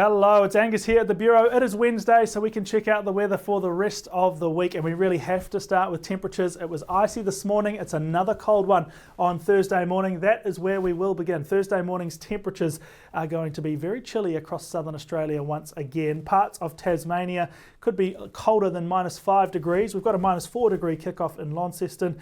Hello, it's Angus here at the Bureau. It is Wednesday, so we can check out the weather for the rest of the week, and we really have to start with temperatures. It was icy this morning. It's another cold one on Thursday morning. That is where we will begin. Thursday morning's temperatures are going to be very chilly across southern Australia once again. Parts of Tasmania could be colder than -5 degrees. We've got a -4 degree kickoff in Launceston.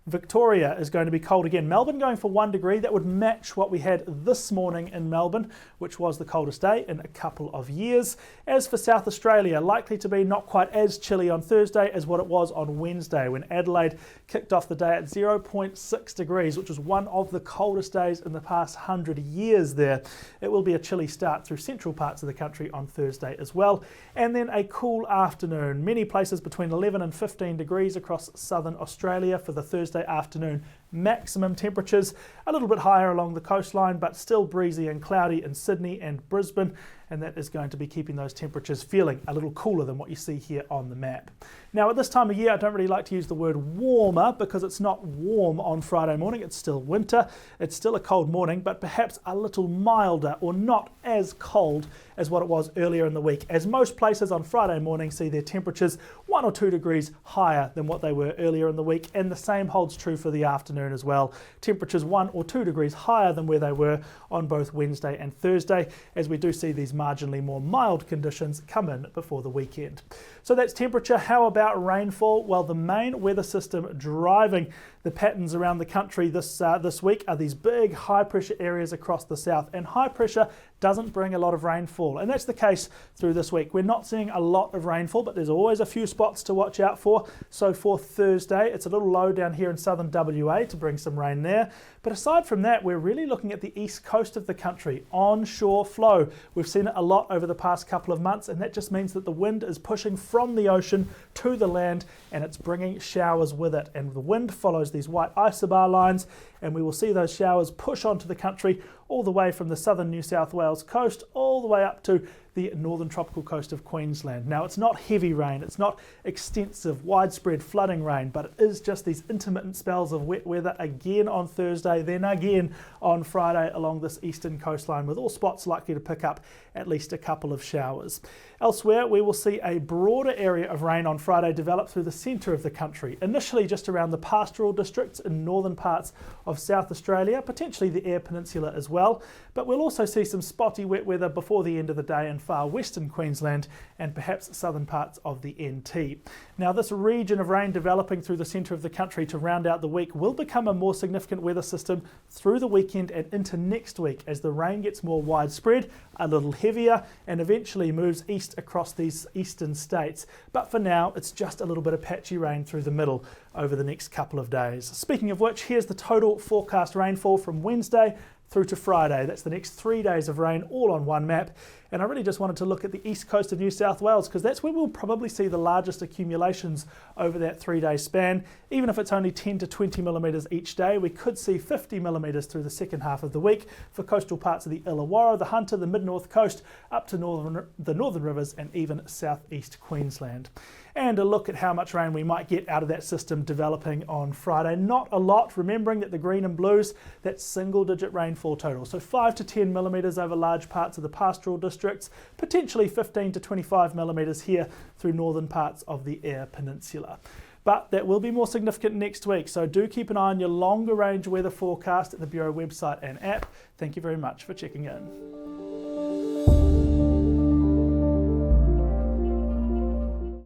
Victoria is going to be cold again. Melbourne going for 1 degree. That would match what we had this morning in Melbourne, which was the coldest day in a couple of years. As for South Australia, likely to be not quite as chilly on Thursday as what it was on Wednesday, when Adelaide kicked off the day at 0.6 degrees, which was one of the coldest days in the past 100 years there. It will be a chilly start through central parts of the country on Thursday as well. And then a cool afternoon. Many places between 11 and 15 degrees across southern Australia for the Thursday afternoon maximum temperatures. A little bit higher along the coastline, but still breezy and cloudy in Sydney and Brisbane, and that is going to be keeping those temperatures feeling a little cooler than what you see here on the map. Now, at this time of year, I don't really like to use the word warmer because it's not warm on Friday morning. It's still winter. It's still a cold morning, but perhaps a little milder or not as cold as what it was earlier in the week, as most places on Friday morning see their temperatures 1 or 2 degrees higher than what they were earlier in the week, and the same holds true for the afternoon as well. Temperatures 1 or 2 degrees higher than where they were on both Wednesday and Thursday, as we do see these marginally more mild conditions come in before the weekend. So that's temperature. How about rainfall? Well, the main weather system driving the patterns around the country this week are these big high pressure areas across the south, and high pressure doesn't bring a lot of rainfall, and that's the case through this week. We're not seeing a lot of rainfall, but there's always a few spots to watch out for. So for Thursday, it's a little low down here in southern WA to bring some rain there. But aside from that, we're really looking at the east coast of the country, onshore flow. We've seen it a lot over the past couple of months, and that just means that the wind is pushing from the ocean to the land, and it's bringing showers with it. And the wind follows these white isobar lines, and we will see those showers push onto the country all the way from the southern New South Wales coast all the way up to the northern tropical coast of Queensland. Now, it's not heavy rain, it's not extensive, widespread flooding rain, but it is just these intermittent spells of wet weather again on Thursday, then again on Friday along this eastern coastline, with all spots likely to pick up at least a couple of showers. Elsewhere, we will see a broader area of rain on Friday develop through the centre of the country, initially just around the pastoral districts in northern parts of South Australia, potentially the Eyre Peninsula as well, but we'll also see some spotty wet weather before the end of the day in far western Queensland and perhaps southern parts of the NT. Now, this region of rain developing through the centre of the country to round out the week will become a more significant weather system through the weekend and into next week as the rain gets more widespread, a little heavier, and eventually moves east across these eastern states. But for now, it's just a little bit of patchy rain through the middle over the next couple of days. Speaking of which, here's the total forecast rainfall from Wednesday through to Friday. That's the next 3 days of rain all on one map. And I really just wanted to look at the east coast of New South Wales because that's where we'll probably see the largest accumulations over that 3-day span. Even if it's only 10 to 20 millimetres each day, we could see 50 millimetres through the second half of the week for coastal parts of the Illawarra, the Hunter, the mid-north coast, up to the northern rivers and even southeast Queensland. And a look at how much rain we might get out of that system developing on Friday. Not a lot, remembering that the green and blues, that's single-digit rainfall total. So 5 to 10 millimetres over large parts of the pastoral districts, potentially 15 to 25 millimetres here through northern parts of the Eyre Peninsula. But that will be more significant next week, so do keep an eye on your longer range weather forecast at the Bureau website and app. Thank you very much for checking in.